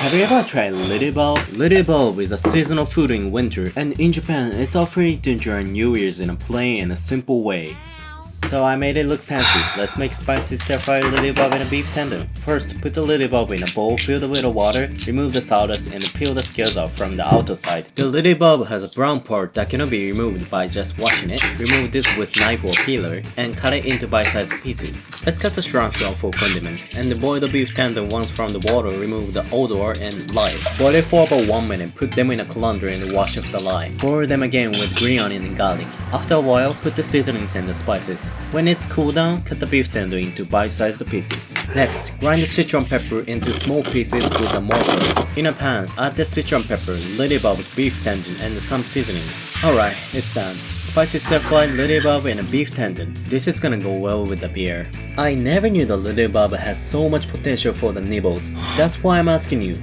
Have you ever tried Nibble? Nibble is a seasonal food in winter, and in Japan it's often eaten during New Year's in a plain and a simple way. So I made it look fancy. Let's make spicy stir-fried lilium in a beef tendon. First, put the lilium in a bowl filled with water, remove the sawdust and peel the scales off from the outer side. The lilium has a brown part that cannot be removed by just washing it. Remove this with knife or peeler and cut it into bite-sized pieces. Let's cut the shrimp off for condiment and boil the beef tendon once from the water. Remove the odor and lye. Boil it for about 1 minute. Put them in a colander and wash off the lye. Boil them again with green onion and garlic. After a while, put the seasonings and the spices. When it's cooled down, cut the beef tendon into bite-sized pieces. Next, grind the citron pepper into small pieces with a mortar. In a pan, add the citron pepper, lilium, beef tendon, and some seasonings. Alright, it's done. Spicy stir-fried lilium and a beef tendon. This is gonna go well with the beer. I never knew the lilium has so much potential for the nibbles. That's why I'm asking you,